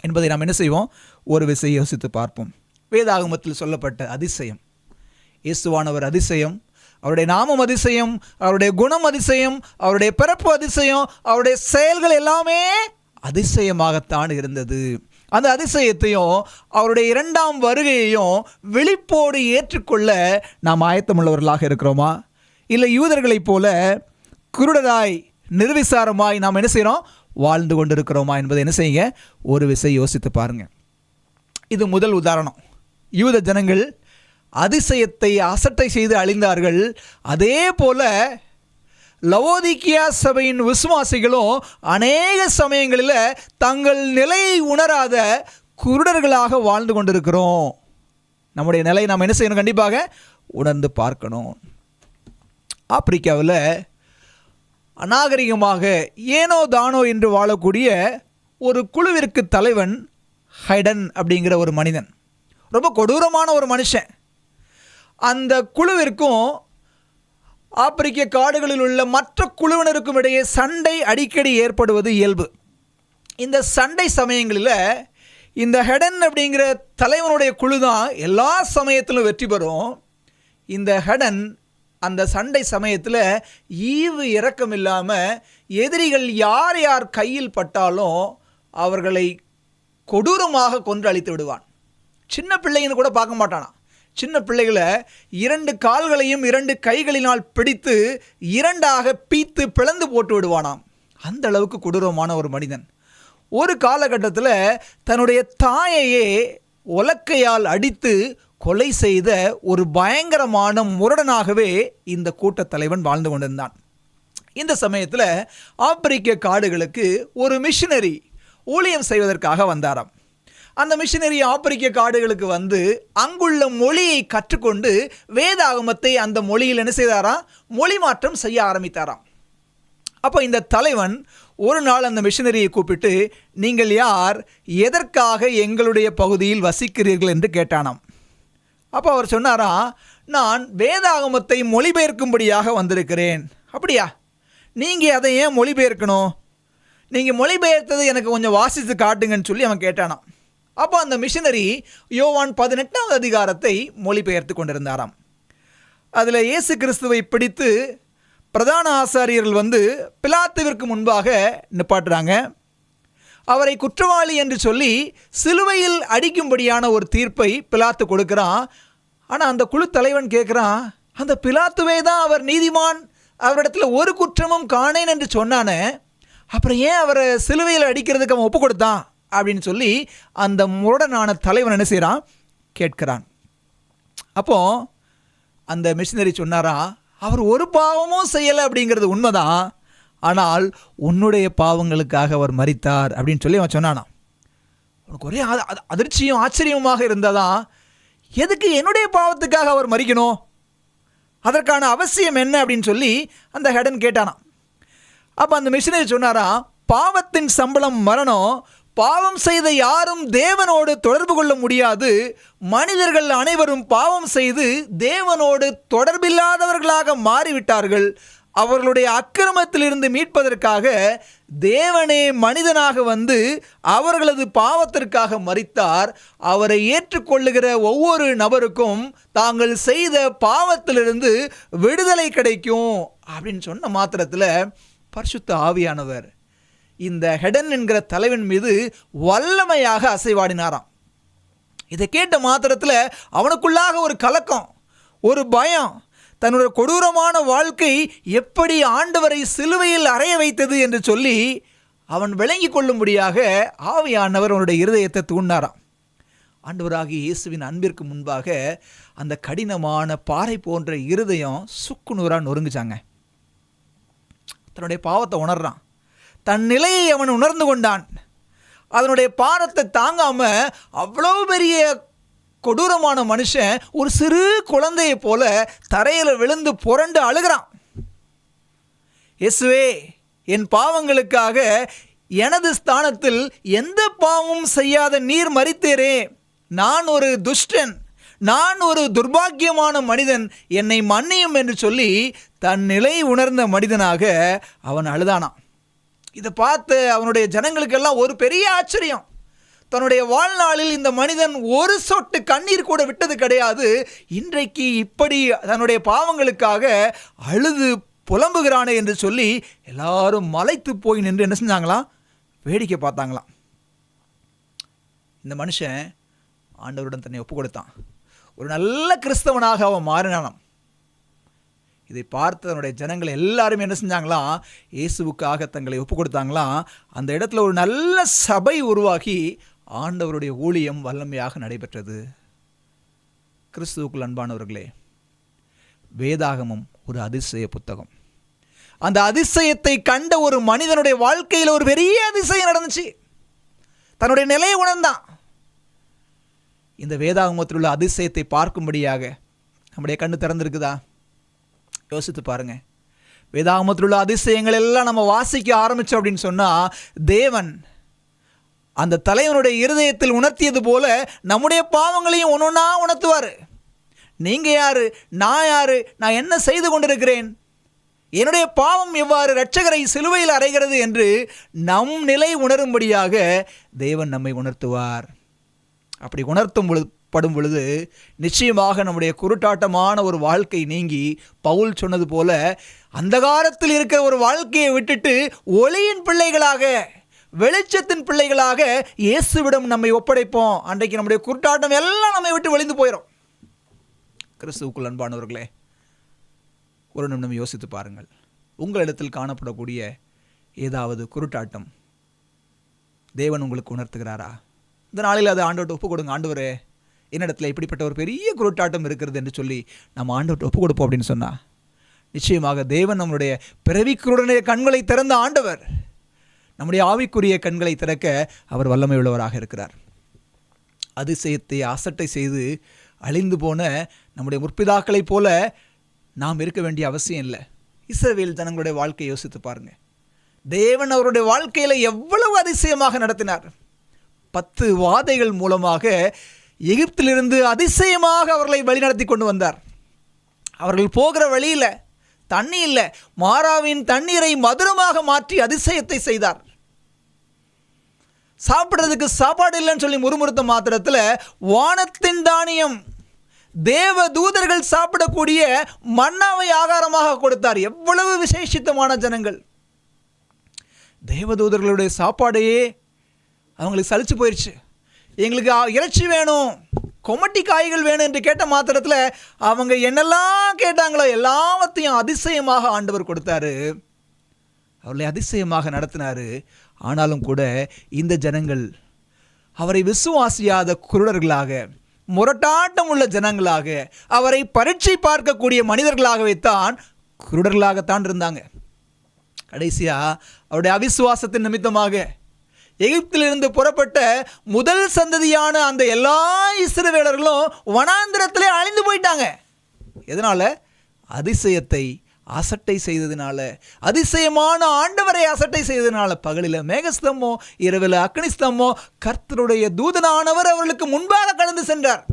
என்பதை நாம் என்ன செய்வோம்? ஒரு விஷயம் யோசித்து பார்ப்போம். வேதாகமத்தில் சொல்லப்பட்ட அதிசயம், இயேசுவானவர் அதிசயம், அவருடைய நாமம் அதிசயம், அவருடைய குணம் அதிசயம், அவருடைய பிறப்பு அதிசயம், அவருடைய செயல்கள் எல்லாமே அதிசயமாகத்தான் இருந்தது. அந்த அதிசயத்தையும் அவருடைய 2ஆம் வருகையையும் விழிப்போடு ஏற்றுக்கொள்ள நாம் ஆயத்தமுள்ளவர்களாக இருக்கிறோமா? இல்லை யூதர்களைப் போல குருடராய் நிர்விசாரமாய் நாம் என்ன செய்கிறோம்? வாழ்ந்து கொண்டிருக்கிறோமா என்பதை என்ன செய்யுங்க? ஒரு விஷயம் யோசித்து பாருங்கள். இது முதல் உதாரணம். யூத ஜனங்கள் அதிசயத்தை அசட்டை செய்து அழிந்தார்கள். அதே போல லவோதிக்கியா சபையின் விசுவாசிகளும் அநேக சமயங்களில் தங்கள் நிலையை உணராத குருடர்களாக வாழ்ந்து கொண்டிருக்கிறோம். நம்முடைய நிலையை நாம் என்ன செய்யணும்? கண்டிப்பாக உணர்ந்து பார்க்கணும். ஆப்பிரிக்காவில் அநாகரிகமாக ஏனோ தானோ என்று வாழக்கூடிய ஒரு குழுவிற்கு தலைவன் ஹைடன் அப்படிங்கிற ஒரு மனிதன். ரொம்ப கொடூரமான ஒரு மனுஷன். அந்த குழுவிற்கும் ஆப்பிரிக்க காடுகளில் உள்ள மற்ற குழுவினருக்கும் இடையே சண்டை அடிக்கடி ஏற்படுவது இயல்பு. இந்த சண்டை சமயங்களில் இந்த ஹெடன் அப்படிங்கிற தலைவனுடைய குழு தான் எல்லா சமயத்திலும் வெற்றி பெறும். இந்த ஹெடன் அந்த சண்டை சமயத்தில் ஈவு இரக்கம் இல்லாமல் எதிரிகள் யார் யார் கையில் பட்டாலும் அவர்களை கொடூரமாக கொன்று அழித்து விடுவான். சின்ன பிள்ளைங்கன்னு கூட பார்க்க மாட்டானா. சின்ன பிள்ளைகளை 2 கால்களையும் 2 கைகளினால் பிடித்து 2ஆக பீத்து பிளந்து போட்டு விடுவானாம். அந்த அளவுக்கு கொடூரமான ஒரு மனிதன். ஒரு காலகட்டத்தில் தன்னுடைய தாயையே உலக்கையால் அடித்து கொலை செய்த ஒரு பயங்கரமான முரடனாகவே இந்த கூட்டத் தலைவன் வாழ்ந்து கொண்டிருந்தான். இந்த சமயத்தில் ஆப்பிரிக்க காடுகளுக்கு ஒரு மிஷினரி ஊழியம் செய்வதற்காக வந்தாராம். அந்த மிஷினரி ஆப்பிரிக்க காடுகளுக்கு வந்து அங்குள்ள மொழியை கற்றுக்கொண்டு வேதாகமத்தை அந்த மொழியில் என்ன செய்தாராம்? மொழி மாற்றம் செய்ய ஆரம்பித்தாராம். அப்போ இந்த தலைவன் ஒரு நாள் அந்த மிஷினரியை கூப்பிட்டு, நீங்கள் யார், எதற்காக எங்களுடைய பகுதியில் வசிக்கிறீர்கள் என்று கேட்டானாம். அப்போ அவர் சொன்னாராம், நான் வேதாகமத்தை மொழிபெயர்க்கும்படியாக வந்திருக்கிறேன். அப்படியா? நீங்கள் அதை ஏன் மொழிபெயர்க்கணும்? நீங்கள் மொழிபெயர்த்தது எனக்கு கொஞ்சம் வாசித்து காட்டுங்கன்னு சொல்லி அவன் கேட்டானாம். அப்போ அந்த மிஷினரி யோவான் 18வது அதிகாரத்தை மொழிபெயர்த்து கொண்டிருந்தாராம். அதில் இயேசு கிறிஸ்துவை பிடித்து பிரதான ஆசாரியர்கள் வந்து பிலாத்துவிற்கு முன்பாக நிப்பாட்டுறாங்க. அவரை குற்றவாளி என்று சொல்லி சிலுவையில் அடிக்கும்படியான ஒரு தீர்ப்பை பிலாத்து கொடுக்கிறான். ஆனால் அந்த குழு தலைவன் கேட்குறான், அந்த பிலாத்துவே தான் அவர் நீதிமான், அவரிடத்துல ஒரு குற்றமும் காணேன் என்று சொன்னானே, அப்புறம் ஏன் அவரை சிலுவையில் அடிக்கிறதுக்கு அவன் ஒப்பு கொடுத்தான் அப்படின்னு சொல்லி அந்த முரடனான தலைவன் என்ன செய்கிறான், கேட்கிறான். அப்போ அந்த மிஷினரி சொன்னாரா, அவர் ஒரு பாவமும் செய்யலை அப்படிங்கிறது உண்மைதான், ஆனால் உன்னுடைய பாவங்களுக்காக அவர் மரித்தார் அப்படின்னு சொல்லி அவன் சொன்னானா. உனக்கு ஒரே அதிர்ச்சியும் ஆச்சரியமாக இருந்ததா, எதுக்கு என்னுடைய பாவத்துக்காக அவர் மரிக்கணும், அதற்கான அவசியம் என்ன அப்படின்னு சொல்லி அந்த ஹெடன் கேட்டானா. அப்போ அந்த மிஷினரி சொன்னாரா, பாவத்தின் சம்பளம் மரணம், பாவம் செய்த யாரும் தேவனோடு தொடர்பு கொள்ள முடியாது, மனிதர்கள் அனைவரும் பாவம் செய்து தேவனோடு தொடர்பில்லாதவர்களாக மாறிவிட்டார்கள், அவர்களுடைய அக்கிரமத்திலிருந்து மீட்பதற்காக தேவனே மனிதனாக வந்து அவர்களது பாவத்திற்காக மரித்தார், அவரை ஏற்றுக்கொள்ளுகிற ஒவ்வொரு நபருக்கும் தாங்கள் செய்த பாவத்திலிருந்து விடுதலை கிடைக்கும் அப்படின்னு சொன்ன மாத்திரத்தில் பரிசுத்த ஆவியானவர் இந்த ஹெடன் என்கிற தலைவன் மீது வல்லமையாக அசைவாடினாராம். இதை கேட்ட மாத்திரத்தில் அவனுக்குள்ளாக ஒரு கலக்கம், ஒரு பயம், தன்னுடைய கொடூரமான வாழ்க்கை எப்படி ஆண்டவரை சிலுவையில் அறைய வைத்தது என்று சொல்லி அவன் விளங்கி கொள்ளும்படியாக ஆவியானவர் அவனுடைய இருதயத்தை தூண்டினாராம். ஆண்டவராகிய இயேசுவின் அன்பிற்கு முன்பாக அந்த கடினமான பாறை போன்ற இருதயம் சுக்குநூறாக நொறுங்குச்சாங்க. தன்னுடைய பாவத்தை உணர்றான், தன் நிலையை அவன் உணர்ந்து கொண்டான். அதனுடைய பாரத்தை தாங்காம அவ்வளோ பெரிய கொடூரமான மனுஷன் ஒரு சிறு குழந்தையை போல தரையில் விழுந்து புரண்டு அழுகிறான். இயேசுவே, என் பாவங்களுக்காக எனது ஸ்தானத்தில் எந்த பாவமும் செய்யாத நீர் மரித்தீரே, நான் ஒரு துஷ்டன், நான் ஒரு துர்பாக்கியமான மனிதன், என்னை மன்னியும் என்று சொல்லி தன் நிலை உணர்ந்த மனிதனாக அவன் அழுதானான். இதை பார்த்து அவனுடைய ஜனங்களுக்கெல்லாம் ஒரு பெரிய ஆச்சரியம். தன்னுடைய வாழ்நாளில் இந்த மனிதன் ஒரு சொட்டு கண்ணீர் கூட விட்டது கிடையாது, இன்றைக்கு இப்படி தன்னுடைய பாவங்களுக்காக அழுது புலம்புகிறானே என்று சொல்லி எல்லாரும் மலைத்து போய் நின்று என்ன செஞ்சாங்களாம், வேடிக்கை பார்த்தாங்களாம். இந்த மனுஷன் ஆண்டவருடன் தன்னை ஒப்பு கொடுத்தான், ஒரு நல்ல கிறிஸ்தவனாக அவன் மாறினானாம். இதை பார்த்து தன்னுடைய ஜனங்கள் எல்லாருமே என்ன செஞ்சாங்களாம், இயேசுவுக்காக தங்களை ஒப்பு கொடுத்தாங்களாம். அந்த இடத்துல ஒரு நல்ல சபை உருவாகி ஆண்டவருடைய ஊழியம் வல்லமையாக நடைபெற்றது. கிறிஸ்துவுக்குள் அன்பானவர்களே, வேதாகமம் ஒரு அதிசய புத்தகம். அந்த அதிசயத்தை கண்ட ஒரு மனிதனுடைய வாழ்க்கையில் ஒரு பெரிய அதிசயம் நடந்துச்சு. தன்னுடைய நிலையை உணர்ந்தான். இந்த வேதாகமத்தில் உள்ள அதிசயத்தை பார்க்கும்படியாக நம்முடைய கண்ணு திறந்திருக்குதா? யோசித்து பாருங்க. வேதாகமத்தில் உள்ள அதிசயங்கள் எல்லாம் நம்ம வாசிக்க ஆரம்பித்தோம் அப்படின்னு சொன்னால், தேவன் அந்த தலைவனுடைய இருதயத்தில் உணர்த்தியது போல நம்முடைய பாவங்களையும் ஒன்றொன்னா உணர்த்துவார். நீங்கள் யாரு, நான் யாரு, நான் என்ன செய்து கொண்டிருக்கிறேன், என்னுடைய பாவம் எவ்வாறு இரட்சகரை சிலுவையில் அறைகிறது என்று நம் நிலை உணரும்படியாக தேவன் நம்மை உணர்த்துவார். அப்படி உணர்த்தப்படும் பொழுது நிச்சயமாக நம்முடைய குருட்டாட்டமான ஒரு வாழ்க்கை நீங்கி, பவுல் சொன்னது போல அந்தகாரத்தில் இருக்கிற ஒரு வாழ்க்கையை விட்டுட்டு ஒளியின் பிள்ளைகளாக, வெளிச்சத்தின் பிள்ளைகளாக இயேசுவிடம் நம்மை ஒப்படைப்போம். அன்றைக்கு நம்முடைய குருட்டாட்டம் எல்லாம் நம்மை விட்டு வெளிந்து போயிடும். கிறிஸ்துவுக்குள் அன்பானவர்களே, ஒரு நிமிடம் யோசித்து பாருங்கள். உங்களிடத்தில் காணப்படக்கூடிய ஏதாவது குருட்டாட்டம் தேவன் உங்களுக்கு உணர்த்துகிறாரா? இந்த நாளில் அதை ஆண்டவர்கிட்ட ஒப்பு கொடுங்க. ஆண்டவரே, என்னிடத்தில் இப்படிப்பட்ட ஒரு பெரிய குருட்டாட்டம் இருக்கிறது என்று சொல்லி நம்ம ஆண்டவர்கிட்ட ஒப்பு கொடுப்போம் அப்படின்னு சொன்னால், நிச்சயமாக தேவன் நம்முடைய பிறவிக்குருடைய கண்களை திறந்த ஆண்டவர் நம்முடைய ஆவிக்குரிய கண்களை திறக்க அவர் வல்லமை உள்ளவராக இருக்கிறார். அதிசயத்தை அசட்டை செய்து அழிந்து போன நம்முடைய முற்பிதாக்களைப் போல நாம் இருக்க வேண்டிய அவசியம் இல்லை. இஸ்ரவேல் ஜனங்களுடைய வாழ்க்கையை யோசித்து பாருங்கள். தேவன் அவருடைய வாழ்க்கையில் எவ்வளவு அதிசயமாக நடத்தினார். 10 வாதைகள் மூலமாக எகிப்திலிருந்து அதிசயமாக அவர்களை வழிநடத்தி கொண்டு வந்தார். அவர்கள் போகிற வழியில் தண்ணி இல்லை, மாறாவின் தண்ணீரை மதுரமாக மாற்றி அதிசயத்தை செய்தார். சாப்பிட்றதுக்கு சாப்பாடு இல்லைன்னு சொல்லி முறுமுறுத்த மாத்திரத்தில் வானத்தின் தானியம், தேவ தூதர்கள் சாப்பிடக்கூடிய மன்னாவை ஆகாரமாக கொடுத்தார். எவ்வளவு விசேஷித்தமான ஜனங்கள்! தேவதூதர்களுடைய சாப்பாடையே அவங்களுக்கு சலிச்சு போயிடுச்சு. எங்களுக்கு இறைச்சி வேணும், கொமட்டி காய்கள் வேணும் என்று கேட்ட மாத்திரத்தில் அவங்க என்னெல்லாம் கேட்டாங்களோ எல்லாவற்றையும் அதிசயமாக ஆண்டவர் கொடுத்தாரு. அவர்களை அதிசயமாக நடத்தினார். ஆனாலும் கூட இந்த ஜனங்கள் அவரை விசுவாசியாத குருடர்களாக, முரட்டாட்டம் உள்ள ஜனங்களாக, அவரை பரீட்சை பார்க்கக்கூடிய மனிதர்களாகவே தான் குருடர்களாகத்தான் இருந்தாங்க. கடைசியாக அவருடைய அவிசுவாசத்தின் நிமித்தமாக எகிப்திலிருந்து புறப்பட்ட முதல் சந்ததியான அந்த எல்லா இஸ்ரவேலர்களும் வனாந்திரத்திலே அழிந்து போயிட்டாங்க. எதனால்? அதிசயத்தை அசட்டை செய்ததினால, அதிசயமான ஆண்டவரை அசட்டை செய்ததினால. பகலில் மேகஸ்தம்பம், இரவில் அக்னிஸ்தம்பம், கர்த்தருடைய தூதனானவர் அவர்களுக்கு முன்பாக கடந்து சென்றார்.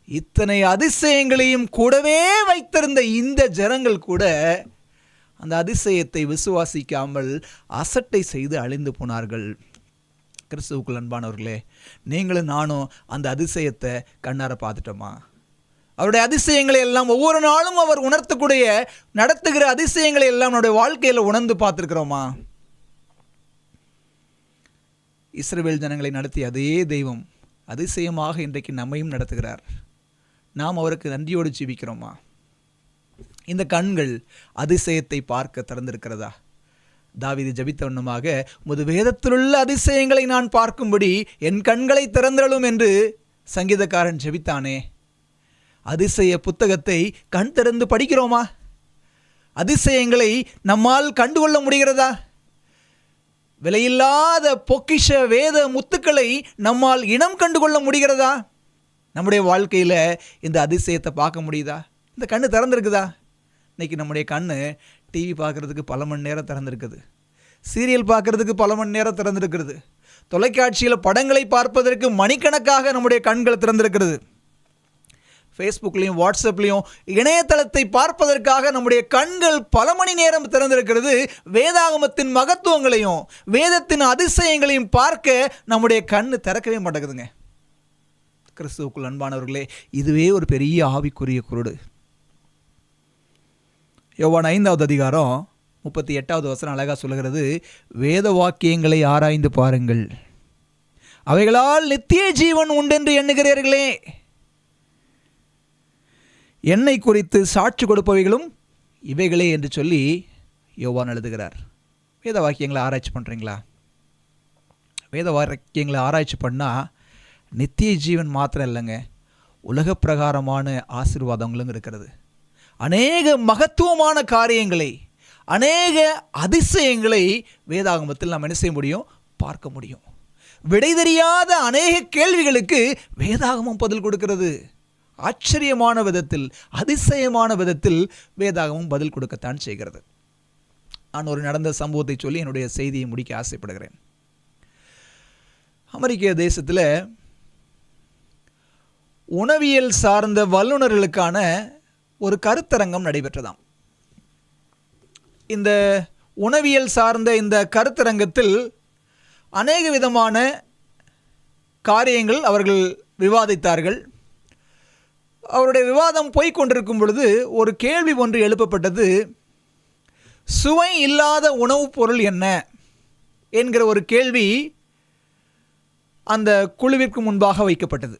இத்தனை அதிசயங்களையும் கூடவே வைத்திருந்த இந்த ஜனங்கள் கூட அந்த அதிசயத்தை விசுவாசிக்காமல் அசட்டை செய்து அழிந்து போனார்கள். கிறிஸ்துவுக்குள் அன்பானவர்களே, நீங்களும் நானும் அந்த அதிசயத்தை கண்ணார பார்த்துட்டோமா? அவருடைய அதிசயங்களை எல்லாம் ஒவ்வொரு நாளும் அவர் உணர்த்தக்கூடிய நடத்துகிற அதிசயங்களை எல்லாம் நம்முடைய வாழ்க்கையில் உணர்ந்து பார்த்துருக்கிறோமா? இஸ்ரவேல் ஜனங்களை நடத்திய அதே தெய்வம் அதிசயமாக இன்றைக்கு நம்மையும் நடத்துகிறார். நாம் அவருக்கு நன்றியோடு ஜீவிக்கிறோமா? இந்த கண்கள் அதிசயத்தை பார்க்க திறந்திருக்கிறதா? தாவீது ஜெபித்த வண்ணமாக, உமது வேதத்திலுள்ள அதிசயங்களை நான் பார்க்கும்படி என் கண்களை திறந்திரலும் என்று சங்கீதக்காரன் ஜெபித்தானே. அதிசய புத்தகத்தை கண் திறந்து படிக்கிறோமா? அதிசயங்களை நம்மால் கண்டுகொள்ள முடிகிறதா? விலையில்லாத பொக்கிஷ வேத முத்துக்களை நம்மால் இனம் கண்டுகொள்ள முடிகிறதா? நம்முடைய வாழ்க்கையில் இந்த அதிசயத்தை பார்க்க முடியுதா? இந்த கண்ணு திறந்திருக்குதா? இன்றைக்கி நம்முடைய கண் டிவி பார்க்குறதுக்கு பல மணி நேரம் திறந்திருக்குது, சீரியல் பார்க்குறதுக்கு பல மணி நேரம் திறந்திருக்கிறது, தொலைக்காட்சியில் படங்களை பார்ப்பதற்கு மணிக்கணக்காக நம்முடைய கண்கள் திறந்திருக்கிறது, ஃபேஸ்புக்லேயும் வாட்ஸ்அப்லேயும் இணையதளத்தை பார்ப்பதற்காக நம்முடைய கண்கள் பல மணி நேரம் திறந்திருக்கிறது. வேதாகமத்தின் மகத்துவங்களையும் வேதத்தின் அதிசயங்களையும் பார்க்க நம்முடைய கண் திறக்கவே மாட்டேங்குதுங்க. கிறிஸ்துவுக்குள் அன்பானவர்களே, இதுவே ஒரு பெரிய ஆவிக்குரிய குருடு. யோவான் 5வது அதிகாரம் 38வது வசனம் அழகாக சொல்லுகிறது, வேத வாக்கியங்களை ஆராய்ந்து பாருங்கள், அவைகளால் நித்திய ஜீவன் உண்டென்று எண்ணுகிறீர்களே. என்னை குறித்து சாட்சி கொடுப்பவைகளும் இவைகளே என்று சொல்லி யோவான் எழுதுகிறார். வேத வாக்கியங்களை ஆராய்ச்சி பண்ணுறீங்களா? வேத வாக்கியங்களை ஆராய்ச்சி பண்ணால் நித்திய ஜீவன் மாத்திரம் இல்லைங்க, உலக பிரகாரமான ஆசீர்வாதங்களும் இருக்கிறது. அநேக மகத்துவமான காரியங்களை, அநேக அதிசயங்களை வேதாகமத்தில் நாம் என்ன செய்ய முடியும்? பார்க்க முடியும். விடை தெரியாத அநேக கேள்விகளுக்கு வேதாகமம் பதில் கொடுக்கிறது. ஆச்சரியமான விதத்தில், அதிசயமான விதத்தில் வேதாகமம் பதில் கொடுக்கத்தான் செய்கிறது. நான் ஒரு நடந்த சம்பவத்தை சொல்லி என்னுடைய செய்தியை முடிக்க ஆசைப்படுகிறேன். அமெரிக்க தேசத்தில் உணவியல் சார்ந்த வல்லுநர்களுக்கான ஒரு கருத்தரங்கம் நடைபெற்றதாம். இந்த உணவியல் சார்ந்த இந்த கருத்தரங்கத்தில் அநேக விதமான காரியங்கள் அவர்கள் விவாதித்தார்கள். அவருடைய விவாதம் போய்கொண்டிருக்கும் பொழுது ஒரு கேள்வி ஒன்று எழுப்பப்பட்டது. சுவை இல்லாத உணவுப் பொருள் என்ன என்கிற ஒரு கேள்வி அந்த குழுவிற்கு முன்பாக வைக்கப்பட்டது.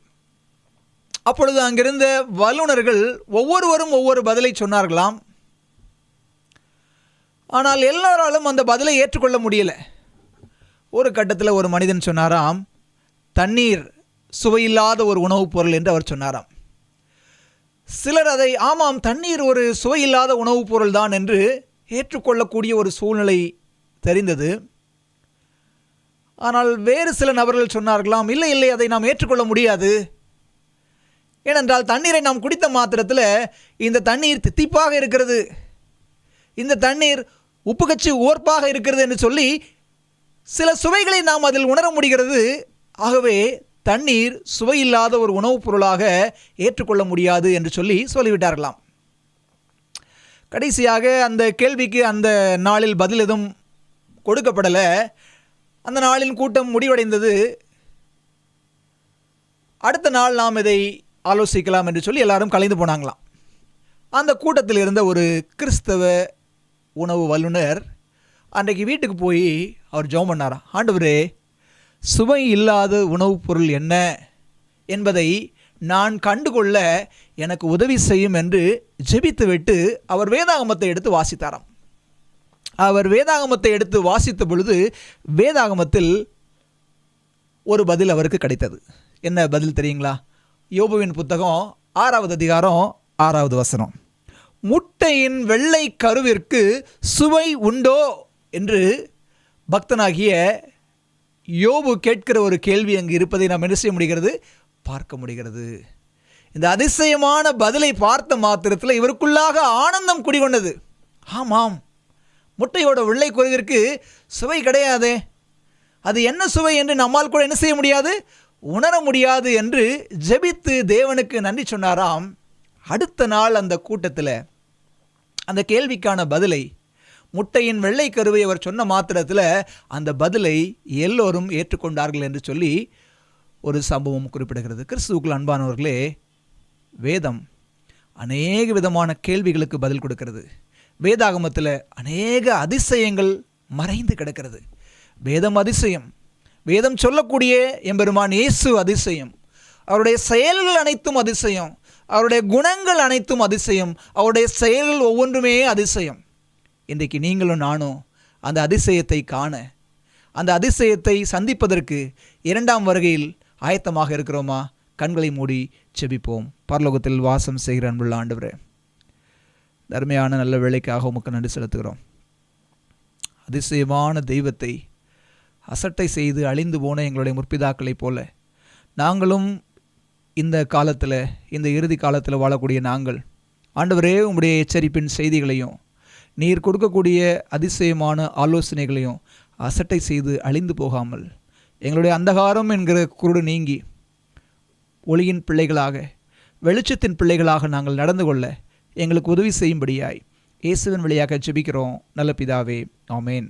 அப்பொழுது அங்கிருந்த வல்லுநர்கள் ஒவ்வொருவரும் ஒவ்வொரு பதிலை சொன்னார்களாம். ஆனால் எல்லாராலும் அந்த பதிலை ஏற்றுக்கொள்ள முடியலை. ஒரு கட்டத்தில் ஒரு மனிதன் சொன்னாராம், தண்ணீர் சுவையில்லாத ஒரு உணவுப் பொருள் என்று அவர் சொன்னாராம். சிலர் அதை ஆமாம், தண்ணீர் ஒரு சுவையில்லாத உணவுப் பொருள் தான் என்று ஏற்றுக்கொள்ளக்கூடிய ஒரு சூழ்நிலை தெரிந்தது. ஆனால் வேறு சில நபர்கள் சொன்னார்களாம், இல்லை இல்லை, அதை நாம் ஏற்றுக்கொள்ள முடியாது. ஏனென்றால் தண்ணீரை நாம் குடித்த மாத்திரத்தில் இந்த தண்ணீர் தித்திப்பாக இருக்கிறது, இந்த தண்ணீர் உப்பு கச்சி ஓர்ப்பாக இருக்கிறது என்று சொல்லி சில சுவைகளை நாம் அதில் உணர முடிகிறது. ஆகவே தண்ணீர் சுவையில்லாத ஒரு உணவுப் பொருளாக ஏற்றுக்கொள்ள முடியாது என்று சொல்லிவிட்டார்களாம். கடைசியாக அந்த கேள்விக்கு அந்த நாளில் பதில் எதுவும் கொடுக்கப்படலை. அந்த நாளின் கூட்டம் முடிவடைந்தது. அடுத்த நாள் நாம் இதை ஆலோசிக்கலாம் என்று சொல்லி எல்லாரும் கலைந்து போனாங்களாம். அந்த கூட்டத்தில் இருந்த ஒரு கிறிஸ்தவ உணவு வல்லுனர் அன்றைக்கு வீட்டுக்கு போய் அவர் ஜெபம் பண்ணாராம். ஆண்டவரே, சுவை இல்லாத உணவுப் பொருள் என்ன என்பதை நான் கண்டுகொள்ள எனக்கு உதவி செய்யும் என்று ஜெபித்துவிட்டு அவர் வேதாகமத்தை எடுத்து வாசித்தாராம். அவர் வேதாகமத்தை எடுத்து வாசித்த பொழுது வேதாகமத்தில் ஒரு பதில் அவருக்கு கிடைத்தது. என்ன பதில் தெரியுங்களா? யோபுவின் புத்தகம் 6வது அதிகாரம் 6வது வசனம். முட்டையின் வெள்ளை கருவிற்கு சுவை உண்டோ என்று பக்தனாகிய யோபு கேட்கிற ஒரு கேள்வி அங்கு இருப்பதை நாம் என்ன செய்ய முடிகிறது? பார்க்க முடிகிறது. இந்த அதிசயமான பதிலை பார்த்த மாத்திரத்தில் இவருக்குள்ளாக ஆனந்தம் குடிகொண்டது. ஆமாம், முட்டையோட வெள்ளை கருவிற்கு சுவை கிடையாதே, அது என்ன சுவை என்று நம்மால் கூட என்ன செய்ய முடியாது, உணர முடியாது என்று ஜெபித்து தேவனுக்கு நன்றி சொன்னாராம். அடுத்த நாள் அந்த கூட்டத்தில் அந்த கேள்விக்கான பதிலை, முட்டையின் வெள்ளை கருவை அவர் சொன்ன மாத்திரத்தில் அந்த பதிலை எல்லோரும் ஏற்றுக்கொண்டார்கள் என்று சொல்லி ஒரு சம்பவம் குறிப்பிடுகிறது. கிறிஸ்துவுக்குள் அன்பானவர்களே, வேதம் அநேக விதமான கேள்விகளுக்கு பதில் கொடுக்கிறது. வேதாகமத்தில் அநேக அதிசயங்கள் மறைந்து கிடக்கிறது. வேதம் அதிசயம். வேதம் சொல்லக்கூடிய எம்பெருமான் இயேசு அதிசயம். அவருடைய செயல்கள் அனைத்தும் அதிசயம். அவருடைய குணங்கள் அனைத்தும் அதிசயம். அவருடைய செயல்கள் ஒவ்வொன்றுமே அதிசயம். இன்றைக்கு நீங்களும் நானும் அந்த அதிசயத்தை காண, அந்த அதிசயத்தை சந்திப்பதற்கு 2ஆம் வருகையில் ஆயத்தமாக இருக்கிறோமா? கண்களை மூடி செபிப்போம். பரலோகத்தில் வாசம் செய்கிற அன்புள்ள ஆண்டவரே, தர்மையான நல்ல வேலைக்காக உமக்கு நன்றி செலுத்துகிறோம். அதிசயமான தெய்வத்தை அசட்டை செய்து அழிந்து போன எங்களுடைய முற்பிதாக்களைப் போல நாங்களும் இந்த காலத்தில், இந்த இறுதி காலத்தில் வாழக்கூடிய நாங்கள் ஆண்டவரே, உம்முடைய எச்சரிப்பின் செய்திகளையும் நீர் கொடுக்கக்கூடிய அதிசயமான ஆலோசனைகளையும் அசட்டை செய்து அழிந்து போகாமல் எங்களுடைய அந்தகாரம் என்கிற குருடு நீங்கி ஒளியின் பிள்ளைகளாக, வெளிச்சத்தின் பிள்ளைகளாக நாங்கள் நடந்து கொள்ள எங்களுக்கு உதவி செய்யும்படியாய் இயேசுவின் வழியாக ஜெபிக்கிறோம் நல்ல பிதாவே. ஆமேன்.